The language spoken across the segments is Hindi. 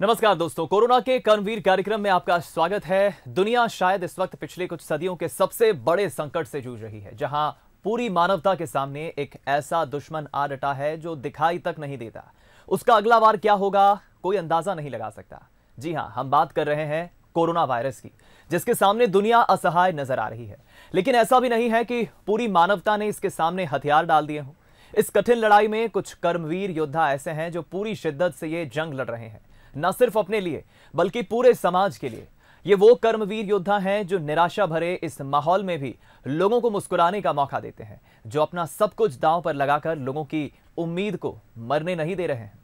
नमस्कार दोस्तों, कोरोना के कर्मवीर कार्यक्रम में आपका स्वागत है। दुनिया शायद इस वक्त पिछले कुछ सदियों के सबसे बड़े संकट से जूझ रही है, जहां पूरी मानवता के सामने एक ऐसा दुश्मन आ डटा है जो दिखाई तक नहीं देता। उसका अगला वार क्या होगा, कोई अंदाजा नहीं लगा सकता। जी हां, हम बात कर रहे हैं कोरोना वायरस की, जिसके सामने दुनिया असहाय नजर आ रही है। लेकिन ऐसा भी नहीं है कि पूरी मानवता ने इसके सामने हथियार डाल दिए हों। इस कठिन लड़ाई में कुछ कर्मवीर योद्धा ऐसे हैं जो पूरी शिद्दत से ये जंग लड़ रहे हैं, न सिर्फ अपने लिए बल्कि पूरे समाज के लिए। ये वो कर्मवीर योद्धा हैं जो निराशा भरे इस माहौल में भी लोगों को मुस्कुराने का मौका देते हैं, जो अपना सब कुछ दांव पर लगाकर लोगों की उम्मीद को मरने नहीं दे रहे हैं।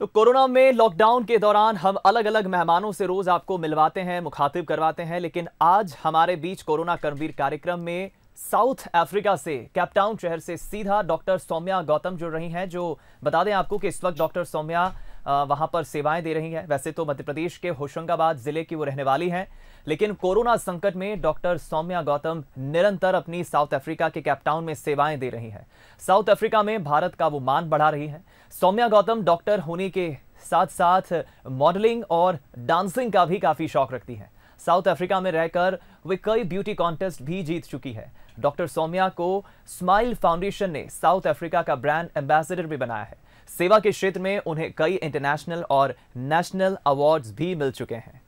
तो कोरोना में लॉकडाउन के दौरान हम अलग अलग मेहमानों से रोज आपको मिलवाते हैं, मुखातिब करवाते हैं, लेकिन आज हमारे बीच कोरोना कर्मवीर कार्यक्रम में साउथ अफ्रीका से, केपटाउन शहर से सीधा डॉक्टर सौम्या गौतम जुड़ रही हैं। जो बता दें आपको कि इस वक्त डॉक्टर सौम्या वहां पर सेवाएं दे रही हैं। वैसे तो मध्य प्रदेश के होशंगाबाद जिले की वो रहने वाली हैं, लेकिन कोरोना संकट में डॉक्टर सौम्या गौतम निरंतर अपनी साउथ अफ्रीका के केपटाउन में सेवाएं दे रही हैं। साउथ अफ्रीका में भारत का वो मान बढ़ा रही हैं। सौम्या गौतम डॉक्टर होने के साथ साथ मॉडलिंग और डांसिंग का भी काफी शौक रखती हैं। साउथ अफ्रीका में रहकर वे कई ब्यूटी कॉन्टेस्ट भी जीत चुकी है। डॉक्टर सौम्या को स्माइल फाउंडेशन ने साउथ अफ्रीका का ब्रांड एम्बेसडर भी बनाया है। सेवा के क्षेत्र में उन्हें कई इंटरनेशनल और नेशनल अवार्ड्स भी मिल चुके हैं।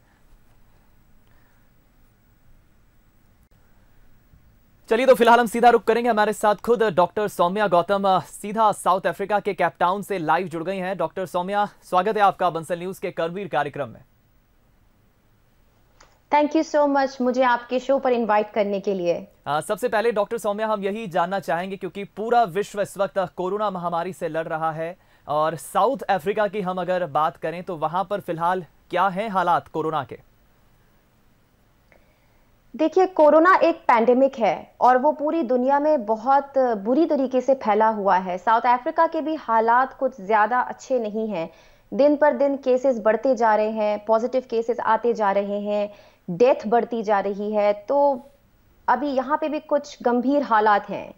चलिए, तो फिलहाल हम सीधा रुख करेंगे। हमारे साथ खुद डॉक्टर सौम्या गौतम सीधा साउथ अफ्रीका के केपटाउन से लाइव जुड़ गई हैं। डॉक्टर सौम्या, स्वागत है आपका बंसल न्यूज के कर्मवीर कार्यक्रम में। थैंक यू सो मच मुझे आपके शो पर इनवाइट करने के लिए। सबसे पहले डॉक्टर सौम्या, हम यही जानना चाहेंगे क्योंकि पूरा विश्व इस वक्त कोरोना महामारी से लड़ रहा है, और साउथ अफ्रीका की हम अगर बात करें तो वहां पर फिलहाल क्या है हालात कोरोना के? देखिए, कोरोना एक पैंडेमिक है और वो पूरी दुनिया में बहुत बुरी तरीके से फैला हुआ है। साउथ अफ्रीका के भी हालात कुछ ज्यादा अच्छे नहीं हैं। दिन पर दिन केसेस बढ़ते जा रहे हैं, पॉजिटिव केसेस आते जा रहे हैं, डेथ बढ़ती जा रही है। तो अभी यहाँ पे भी कुछ गंभीर हालात हैं।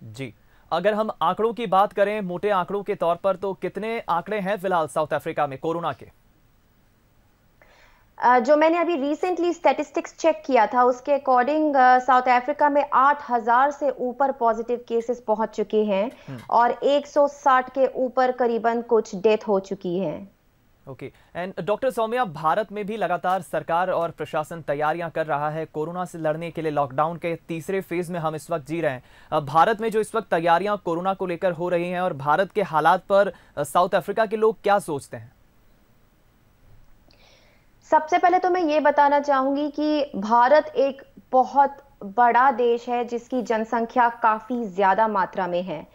जी, अगर हम आंकड़ों की बात करें, मोटे आंकड़ों के तौर पर, तो कितने आंकड़े हैं फिलहाल साउथ अफ्रीका में कोरोना के? जो मैंने अभी रिसेंटली स्टैटिस्टिक्स चेक किया था, उसके अकॉर्डिंग साउथ अफ्रीका में 8000 से ऊपर पॉजिटिव केसेस पहुंच चुके हैं और 160 के ऊपर करीबन कुछ डेथ हो चुकी है। Okay, and doctor Soumya, Bharat में भी लगातार सरकार और प्रशासन तैयारियां कर रहा है कोरोना से लड़ने के लिए। लॉकडाउन के तीसरे फेज में हम इस वक्त जी रहे हैं। भारत में जो इस वक्त तैयारियां कोरोना को लेकर हो रही हैं, और भारत के हालात पर साउथ अफ्रीका के लोग क्या सोचते हैं? सबसे पहले तो मैं ये बताना चाहूंगी कि भारत एक बहुत बड़ा देश है जिसकी जनसंख्या काफी ज्यादा मात्रा में है।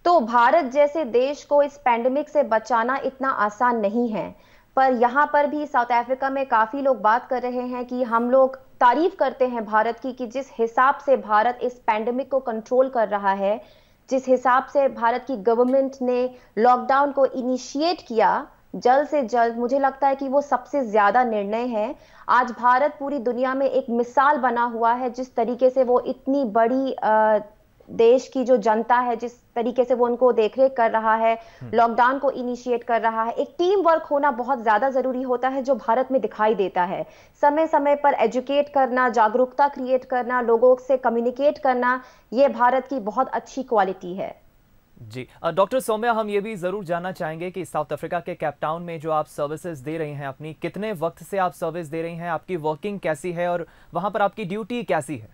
तो भारत जैसे देश को इस पैंडेमिक से बचाना इतना आसान नहीं है। पर यहाँ पर भी साउथ अफ्रीका में काफी लोग बात कर रहे हैं कि हम लोग तारीफ करते हैं भारत की, कि जिस हिसाब से भारत इस पैंडेमिक को कंट्रोल कर रहा है, जिस हिसाब से भारत की गवर्नमेंट ने लॉकडाउन को इनिशिएट किया जल्द से जल्द, मुझे लगता है कि वो सबसे ज्यादा निर्णय है। आज भारत पूरी दुनिया में एक मिसाल बना हुआ है, जिस तरीके से वो इतनी बड़ी देश की जो जनता है, जिस तरीके से वो उनको देखरेख कर रहा है, लॉकडाउन को इनिशिएट कर रहा है। एक टीम वर्क होना बहुत ज्यादा जरूरी होता है, जो भारत में दिखाई देता है। समय समय पर एजुकेट करना, जागरूकता क्रिएट करना, लोगों से कम्युनिकेट करना, ये भारत की बहुत अच्छी क्वालिटी है। जी, डॉक्टर सौम्या, हम ये भी जरूर जानना चाहेंगे कि साउथ अफ्रीका के केपटाउन में जो आप सर्विसेज दे रही हैं अपनी, कितने वक्त से आप सर्विस दे रही हैं, आपकी वर्किंग कैसी है और वहां पर आपकी ड्यूटी कैसी है?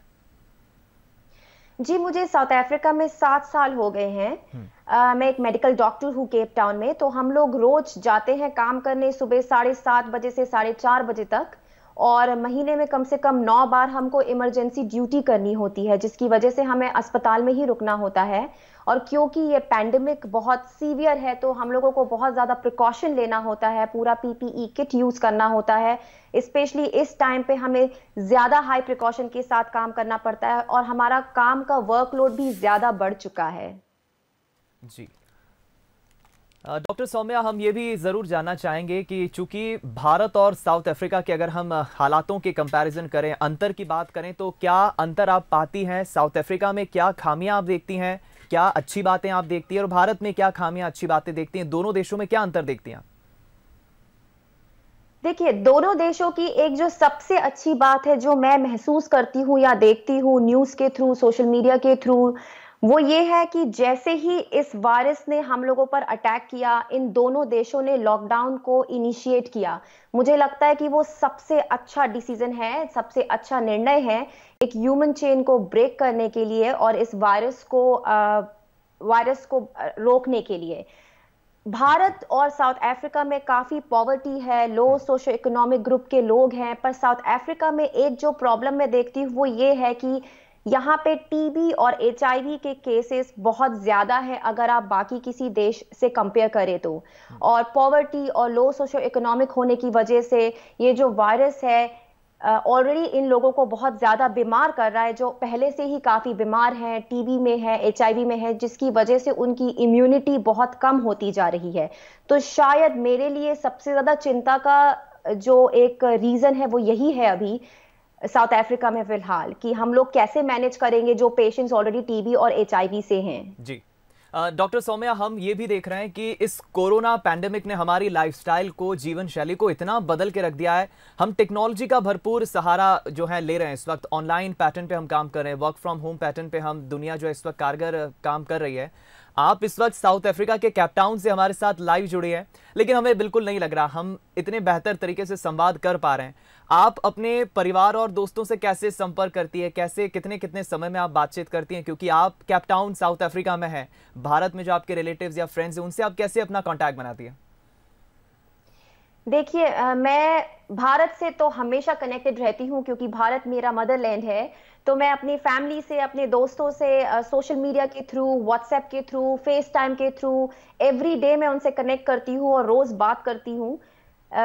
जी, मुझे साउथ अफ्रीका में 7 साल हो गए हैं। मैं एक मेडिकल डॉक्टर हूँ केप टाउन में। तो हम लोग रोज जाते हैं काम करने, सुबह 7:30 बजे से 4:30 बजे तक, और महीने में कम से कम 9 बार हमको इमरजेंसी ड्यूटी करनी होती है, जिसकी वजह से हमें अस्पताल में ही रुकना होता है। और क्योंकि ये पैंडेमिक बहुत सीवियर है, तो हम लोगों को बहुत ज्यादा प्रिकॉशन लेना होता है, पूरा पीपीई किट यूज करना होता है। स्पेशली इस टाइम पे हमें ज्यादा हाई प्रिकॉशन के साथ काम करना पड़ता है, और हमारा काम का वर्कलोड भी ज्यादा बढ़ चुका है। जी, डॉक्टर सौम्या, हम ये भी ज़रूर जानना चाहेंगे कि चूंकि भारत और साउथ अफ्रीका के अगर हम हालातों के कंपैरिजन करें, अंतर की बात करें, तो क्या अंतर आप पाती हैं? साउथ अफ्रीका में क्या खामियां आप देखती हैं, क्या अच्छी बातें आप देखती हैं, और भारत में क्या खामियां अच्छी बातें देखती हैं? दोनों देशों में क्या अंतर देखती हैं आप? देखिए, दोनों देशों की एक जो सबसे अच्छी बात है जो मैं महसूस करती हूँ या देखती हूँ न्यूज़ के थ्रू, सोशल मीडिया के थ्रू, वो ये है कि जैसे ही इस वायरस ने हम लोगों पर अटैक किया, इन दोनों देशों ने लॉकडाउन को इनिशिएट किया। मुझे लगता है कि वो सबसे अच्छा डिसीजन है, सबसे अच्छा निर्णय है एक ह्यूमन चेन को ब्रेक करने के लिए और इस वायरस को रोकने के लिए। भारत और साउथ अफ्रीका में काफी पॉवर्टी है, लो सोशो इकोनॉमिक ग्रुप के लोग हैं, पर साउथ अफ्रीका में एक जो प्रॉब्लम मैं देखती हूँ वो ये है कि यहाँ पे टीबी और एचआईवी के केसेस बहुत ज्यादा है अगर आप बाकी किसी देश से कंपेयर करें तो। और पॉवर्टी और लो सोशो इकोनॉमिक होने की वजह से ये जो वायरस है ऑलरेडी इन लोगों को बहुत ज्यादा बीमार कर रहा है, जो पहले से ही काफी बीमार हैं, टीबी में है, एचआईवी में है, जिसकी वजह से उनकी इम्यूनिटी बहुत कम होती जा रही है। तो शायद मेरे लिए सबसे ज्यादा चिंता का जो एक रीजन है वो यही है अभी साउथ अफ्रीका में फिलहाल, कि हम लोग कैसे मैनेज करेंगे जो पेशेंट्स ऑलरेडी टीबी और एचआईवी से हैं। जी। डॉक्टर सौम्या, हम ये भी देख रहे हैं कि इस कोरोना पैंडेमिक ने हमारी लाइफस्टाइल को, जीवन शैली को इतना बदल के रख दिया है। हम टेक्नोलॉजी का भरपूर सहारा जो है ले रहे हैं। इस वक्त ऑनलाइन पैटर्न पे हम काम कर रहे हैं, वर्क फ्रॉम होम पैटर्न पे हम दुनिया जो है इस वक्त कारगर काम कर रही है। आप इस वक्त साउथ अफ्रीका के कैपटाउन से हमारे साथ लाइव जुड़े हैं, लेकिन हमें बिल्कुल नहीं लग रहा हम इतने बेहतर तरीके से संवाद कर पा रहे हैं। आप अपने परिवार और दोस्तों से कैसे संपर्क करती है, कैसे कितने कितने समय में आप बातचीत करती हैं, क्योंकि आप कैपटाउन साउथ अफ्रीका में हैं। भारत में जो आपके रिलेटिव्स या फ्रेंड्स हैं उनसे आप कैसे अपना कांटेक्ट बनाती है? देखिए, मैं भारत से तो हमेशा कनेक्टेड रहती हूँ क्योंकि भारत मेरा मदरलैंड है। तो मैं अपनी फैमिली से, अपने दोस्तों से सोशल मीडिया के थ्रू, व्हाट्सएप के थ्रू, फेस टाइम के थ्रू एवरी डे मैं उनसे कनेक्ट करती हूँ और रोज बात करती हूँ।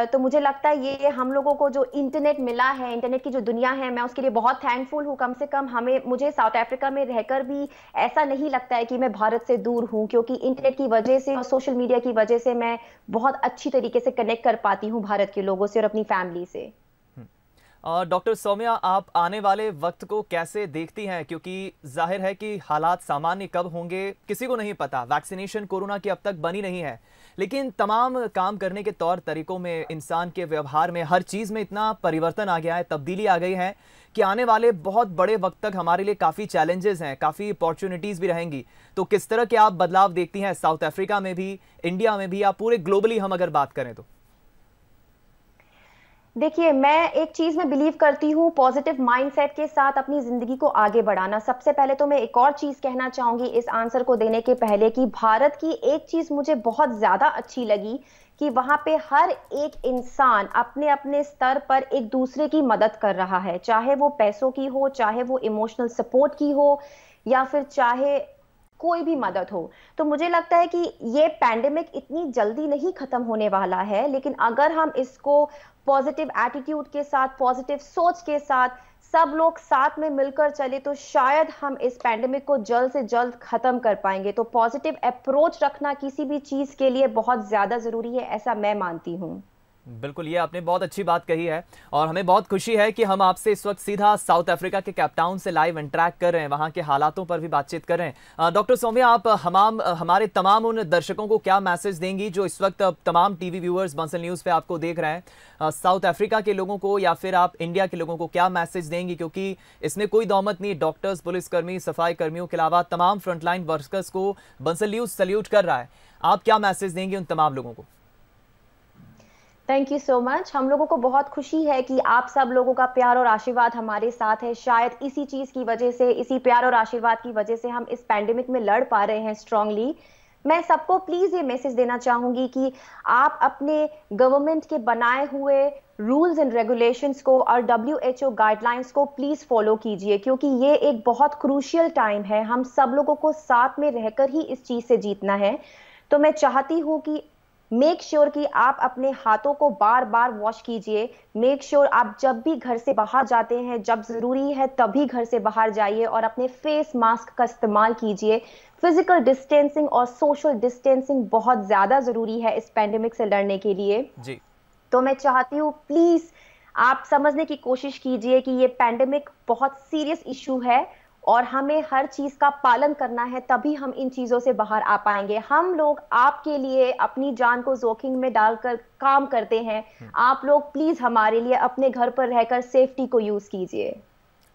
तो मुझे लगता है ये हम लोगों को जो इंटरनेट मिला है, इंटरनेट की जो दुनिया है, मैं उसके लिए बहुत थैंकफुल हूँ। कम से कम मुझे साउथ अफ्रीका में रहकर भी ऐसा नहीं लगता है कि मैं भारत से दूर हूँ, क्योंकि इंटरनेट की वजह से और सोशल मीडिया की वजह से मैं बहुत अच्छी तरीके से कनेक्ट कर पाती हूँ भारत के लोगों से और अपनी फैमिली से। और डॉक्टर सौम्या, आप आने वाले वक्त को कैसे देखती हैं? क्योंकि जाहिर है कि हालात सामान्य कब होंगे किसी को नहीं पता। वैक्सीनेशन कोरोना की अब तक बनी नहीं है, लेकिन तमाम काम करने के तौर तरीकों में, इंसान के व्यवहार में, हर चीज़ में इतना परिवर्तन आ गया है, तब्दीली आ गई है कि आने वाले बहुत बड़े वक्त तक हमारे लिए काफ़ी चैलेंजेस हैं, काफ़ी अपॉर्चुनिटीज़ भी रहेंगी। तो किस तरह के आप बदलाव देखती हैं साउथ अफ्रीका में भी, इंडिया में भी, या पूरे ग्लोबली हम अगर बात करें तो? देखिए, मैं एक चीज में बिलीव करती हूँ, पॉजिटिव माइंडसेट के साथ अपनी जिंदगी को आगे बढ़ाना। सबसे पहले तो मैं एक और चीज कहना चाहूंगी इस आंसर को देने के पहले, कि भारत की एक चीज मुझे बहुत ज्यादा अच्छी लगी कि वहां पे हर एक इंसान अपने अपने स्तर पर एक दूसरे की मदद कर रहा है, चाहे वो पैसों की हो, चाहे वो इमोशनल सपोर्ट की हो, या फिर चाहे कोई भी मदद हो। तो मुझे लगता है कि ये पैंडेमिक इतनी जल्दी नहीं खत्म होने वाला है, लेकिन अगर हम इसको पॉजिटिव एटीट्यूड के साथ, पॉजिटिव सोच के साथ सब लोग साथ में मिलकर चले तो शायद हम इस पैंडेमिक को जल्द से जल्द खत्म कर पाएंगे। तो पॉजिटिव अप्रोच रखना किसी भी चीज के लिए बहुत ज्यादा जरूरी है, ऐसा मैं मानती हूँ। बिल्कुल, ये आपने बहुत अच्छी बात कही है और हमें बहुत खुशी है कि हम आपसे इस वक्त सीधा साउथ अफ्रीका के कैपटाउन से लाइव इंटरेक्ट कर रहे हैं, वहाँ के हालातों पर भी बातचीत कर रहे हैं। डॉक्टर सौम्या, आप हमारे तमाम उन दर्शकों को क्या मैसेज देंगी जो इस वक्त तमाम टीवी व्यूअर्स बंसल न्यूज़ पे आपको देख रहे हैं? साउथ अफ्रीका के लोगों को या फिर आप इंडिया के लोगों को क्या मैसेज देंगी? क्योंकि इसमें कोई दौमत नहीं, डॉक्टर्स, पुलिसकर्मी, सफाई कर्मियों के अलावा तमाम फ्रंटलाइन वर्कर्स को बंसल न्यूज़ सल्यूट कर रहा है। आप क्या मैसेज देंगे उन तमाम लोगों को? Thank you so much. हम लोगों को बहुत खुशी है कि आप सब लोगों का प्यार और आशीर्वाद हमारे साथ है। शायद इसी चीज की वजह से, इसी प्यार और आशीर्वाद की वजह से हम इस पैंडेमिक में लड़ पा रहे हैं स्ट्रांगली। मैं सबको प्लीज ये मैसेज देना चाहूंगी कि आप अपने गवर्नमेंट के बनाए हुए रूल्स एंड रेगुलेशंस को और WHO गाइडलाइंस को प्लीज फॉलो कीजिए, क्योंकि ये एक बहुत क्रूशियल टाइम है। हम सब लोगों को साथ में रहकर ही इस चीज से जीतना है। तो मैं चाहती हूँ कि मेक श्योर कि आप अपने हाथों को बार बार वॉश कीजिए। मेक श्योर आप जब भी घर से बाहर जाते हैं, जब जरूरी है तभी घर से बाहर जाइए और अपने फेस मास्क का इस्तेमाल कीजिए। फिजिकल डिस्टेंसिंग और सोशल डिस्टेंसिंग बहुत ज्यादा जरूरी है इस पेंडेमिक से लड़ने के लिए जी। तो मैं चाहती हूँ प्लीज आप समझने की कोशिश कीजिए कि ये पैंडेमिक बहुत सीरियस इशू है और हमें हर चीज का पालन करना है, तभी हम इन चीजों से बाहर आ पाएंगे। हम लोग आपके लिए अपनी जान को जोखिम में डालकर काम करते हैं, आप लोग प्लीज हमारे लिए अपने घर पर रहकर सेफ्टी को यूज कीजिए।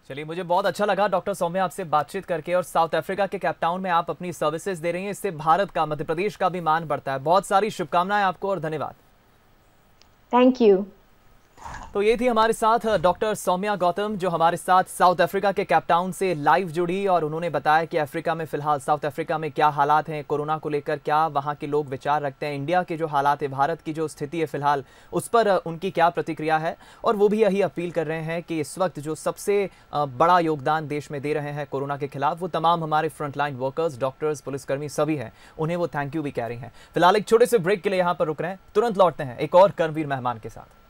चलिए, मुझे बहुत अच्छा लगा डॉक्टर सौम्या आपसे बातचीत करके, और साउथ अफ्रीका के केप टाउन में आप अपनी सर्विसेज दे रही हैं, इससे भारत का, मध्य प्रदेश का भी मान बढ़ता है। बहुत सारी शुभकामनाएं आपको और धन्यवाद। Thank you. तो ये थी हमारे साथ डॉक्टर सौम्या गौतम, जो हमारे साथ साउथ अफ्रीका के केप टाउन से लाइव जुड़ी, और उन्होंने बताया कि अफ्रीका में फिलहाल, साउथ अफ्रीका में क्या हालात हैं कोरोना को लेकर, क्या वहाँ के लोग विचार रखते हैं, इंडिया के जो हालात है, भारत की जो स्थिति है फिलहाल, उस पर उनकी क्या प्रतिक्रिया है। और वो भी यही अपील कर रहे हैं कि इस वक्त जो सबसे बड़ा योगदान देश में दे रहे हैं कोरोना के खिलाफ, वो तमाम हमारे फ्रंटलाइन वर्कर्स, डॉक्टर्स, पुलिसकर्मी सभी हैं, उन्हें वो थैंक यू भी कह रही हैं। फिलहाल एक छोटे से ब्रेक के लिए यहाँ पर रुक रहे हैं, तुरंत लौटते हैं एक और कर्मवीर मेहमान के साथ।